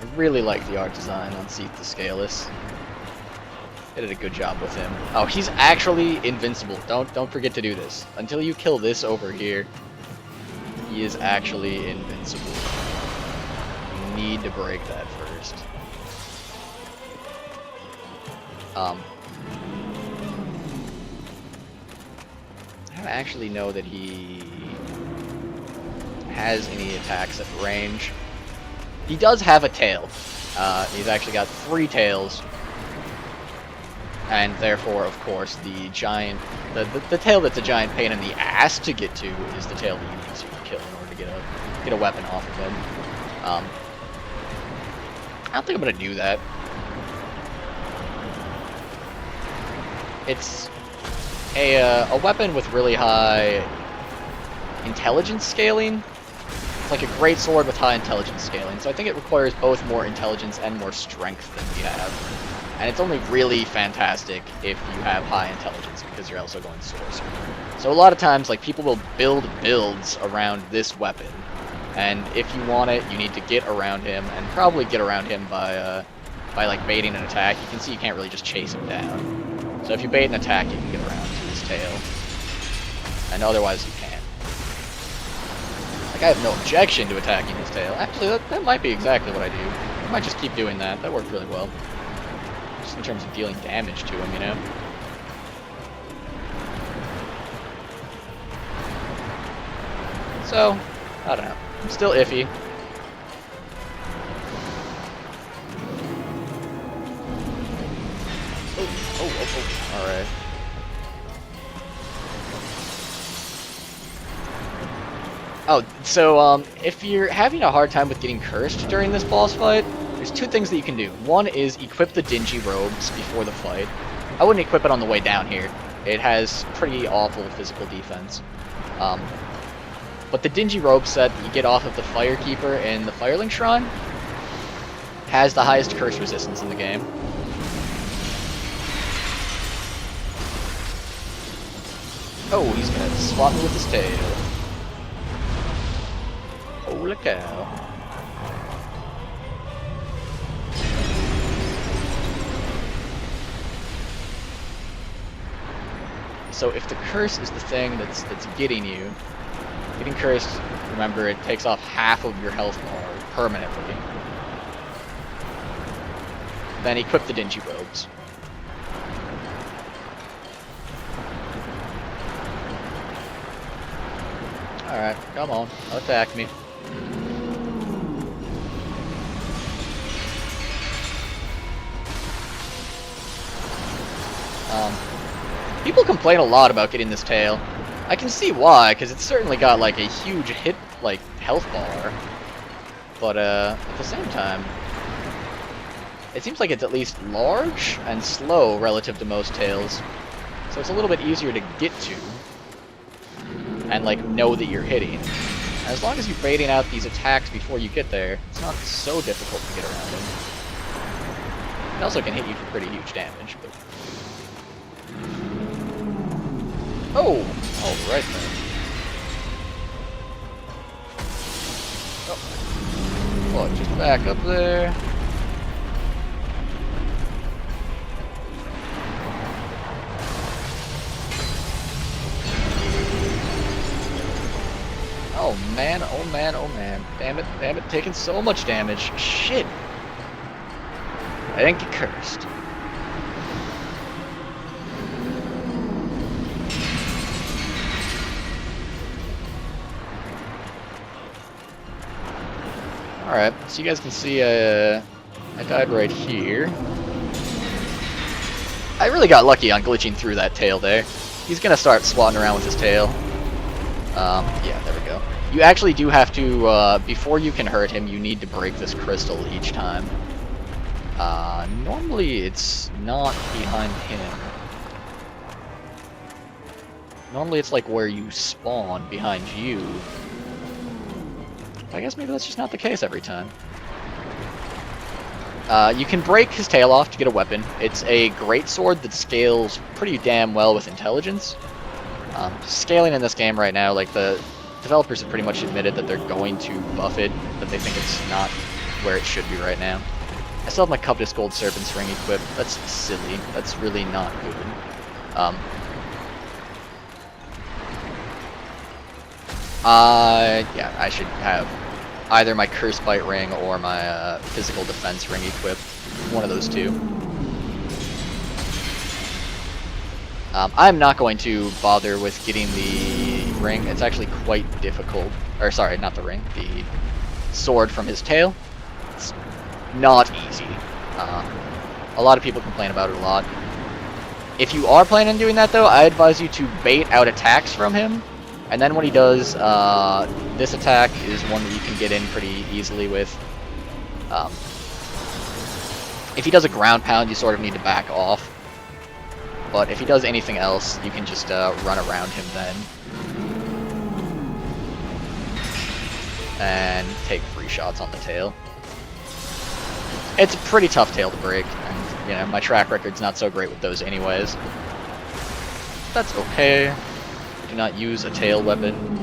I really like the art design on Seath The Scaleless. They did a good job with him. Oh, he's actually invincible. Don't forget to do this. Until you kill this over here, he is actually invincible. You need to break that first. I don't actually know that he has any attacks at range. He does have a tail. He's actually got 3 tails. And therefore, of course, the giant... The tail that's a giant pain in the ass to get to is the tail that you need to kill in order to get a weapon off of him. I don't think I'm going to do that. It's a weapon with really high intelligence scaling. It's like a great sword with high intelligence scaling, so I think it requires both more intelligence and more strength than we have. And it's only really fantastic if you have high intelligence, because you're also going sorcerer. So a lot of times, like, people will build builds around this weapon, and if you want it, you need to get around him, and probably get around him by like baiting an attack. You can see you can't really just chase him down. So if you bait an attack, you can get around to his tail, and otherwise you can't. Like, I have no objection to attacking his tail. Actually, that might be exactly what I do. I might just keep doing that. That worked really well. Just in terms of dealing damage to him, you know? So, I don't know. I'm still iffy. Oh, alright. Oh, so, if you're having a hard time with getting cursed during this boss fight, there's 2 things that you can do. One is equip the dingy robes before the fight. I wouldn't equip it on the way down here. It has pretty awful physical defense. But the dingy robe set that you get off of the Firekeeper in the Firelink Shrine has the highest curse resistance in the game. Oh, he's gonna swat me with his tail. Holy cow. So if the curse is the thing that's getting you, getting cursed, remember, it takes off half of your health bar permanently. Then equip the dingy robes. Alright, come on, attack me. People complain a lot about getting this tail. I can see why, because it's certainly got like a huge hit, like, health bar. But at the same time, it seems like it's at least large and slow relative to most tails. So it's a little bit easier to get to. And, like, know that you're hitting. And as long as you're baiting out these attacks before you get there, it's not so difficult to get around him. It also can hit you for pretty huge damage, but... Oh! Alright then. Oh, just back up there. Oh man, oh man, oh man. Damn it, taking so much damage. Shit. I didn't get cursed. Alright, so you guys can see I died right here. I really got lucky on glitching through that tail there. He's gonna start swatting around with his tail. Yeah, there we go. You actually do have to, before you can hurt him, you need to break this crystal each time. Normally it's not behind him. Normally it's like where you spawn behind you. I guess maybe that's just not the case every time. You can break his tail off to get a weapon. It's a great sword that scales pretty damn well with intelligence. Scaling in this game right now, like, the developers have pretty much admitted that they're going to buff it, that they think it's not where it should be right now. I still have my Covetous Gold Serpent's Ring equipped. That's silly. That's really not good. Yeah, I should have either my Curse Bite Ring or my Physical Defense Ring equipped. One of those two. I'm not going to bother with getting the ring. It's actually quite difficult. Or sorry, not the ring. The sword from his tail. It's not easy. A lot of people complain about it a lot. If you are planning on doing that, though, I advise you to bait out attacks from him. And then when he does, this attack is one that you can get in pretty easily with. If he does a ground pound, you sort of need to back off. But if he does anything else, you can just run around him then. And take free shots on the tail. It's a pretty tough tail to break, and you know, my track record's not so great with those anyways. That's okay. Do not use a tail weapon.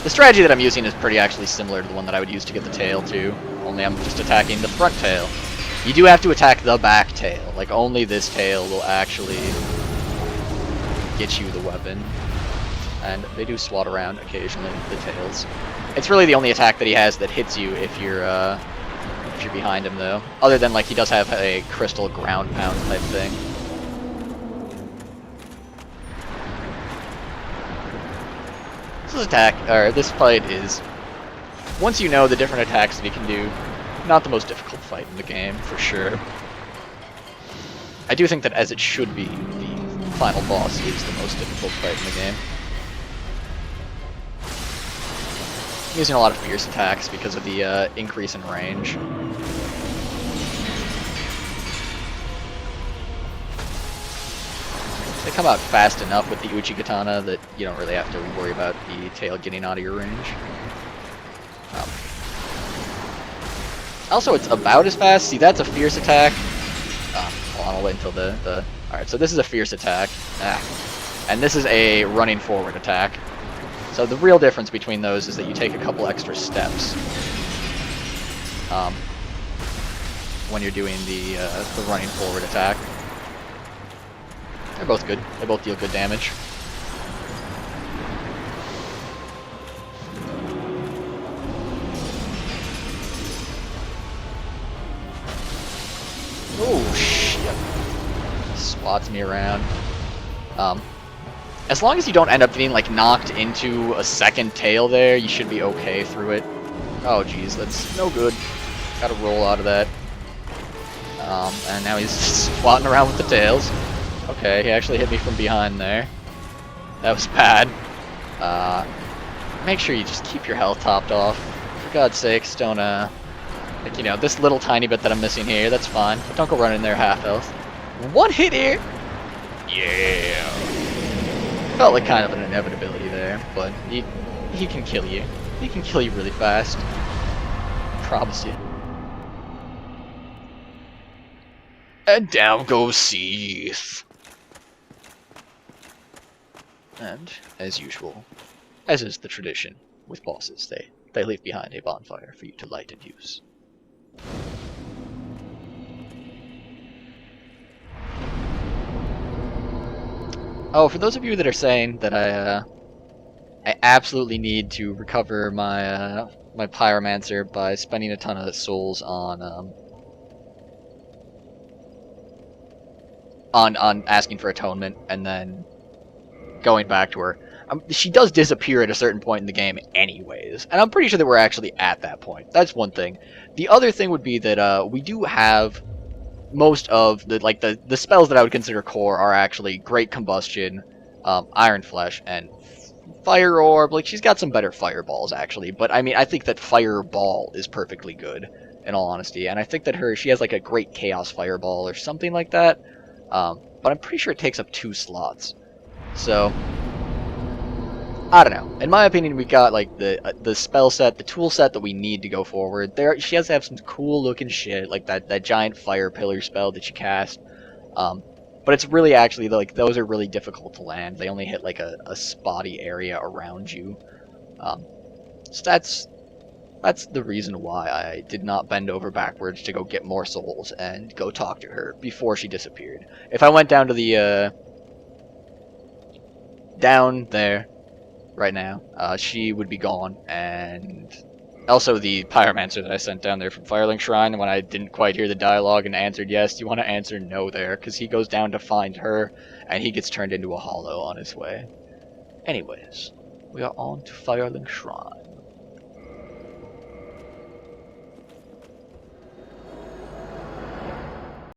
The strategy that I'm using is pretty actually similar to the one that I would use to get the tail too, only I'm just attacking the front tail. You do have to attack the back tail, like only this tail will actually get you the weapon. And they do swat around occasionally, the tails. It's really the only attack that he has that hits you if you're behind him though. Other than like he does have a crystal ground pound type thing. This fight is, once you know the different attacks that he can do, not the most difficult fight in the game, for sure. I do think that as it should be, the final boss is the most difficult fight in the game. I'm using a lot of fierce attacks because of the increase in range. They come out fast enough with the Uchi Katana that you don't really have to worry about the tail getting out of your range. Also, it's about as fast. See, that's a fierce attack. Hold on, I'll wait until the... Alright, so this is a fierce attack. And this is a running forward attack. So the real difference between those is that you take a couple extra steps when you're doing the running forward attack. They're both good. They both deal good damage. Oh, shit. Swats me around. As long as you don't end up getting, like, knocked into a second tail there, you should be okay through it. Oh, jeez, that's no good. Gotta roll out of that. And now he's swatting around with the tails. Okay, he actually hit me from behind there. That was bad. Make sure you just keep your health topped off. For God's sakes, don't, like, you know, this little tiny bit that I'm missing here, that's fine. But don't go running there half health. One hit here! Yeah! Felt like kind of an inevitability there, but he can kill you. He can kill you really fast. I promise you. And down goes Seath. And, as usual, as is the tradition with bosses, they leave behind a bonfire for you to light and use. Oh, for those of you that are saying that I absolutely need to recover my my Pyromancer by spending a ton of souls on asking for atonement and then going back to her. She does disappear at a certain point in the game anyways, and I'm pretty sure that we're actually at that point. That's one thing. The other thing would be that we do have most of the spells that I would consider core are actually Great Combustion, Iron Flesh, and Fire Orb. Like, she's got some better fireballs actually, but I mean, I think that Fireball is perfectly good in all honesty, and I think that she has like a Great Chaos Fireball or something like that. But I'm pretty sure it takes up 2 slots. So, I don't know. In my opinion, we've got like the spell set, the tool set that we need to go forward. She has to have some cool looking shit, like that giant fire pillar spell that you cast. But it's really actually, like, those are really difficult to land. They only hit, like, a spotty area around you. So that's the reason why I did not bend over backwards to go get more souls and go talk to her before she disappeared. If I went down to the, down there right now, she would be gone, and also the pyromancer that I sent down there from Firelink Shrine, when I didn't quite hear the dialogue and answered yes, you want to answer no there, because he goes down to find her, and he gets turned into a hollow on his way. Anyways, we are on to Firelink Shrine.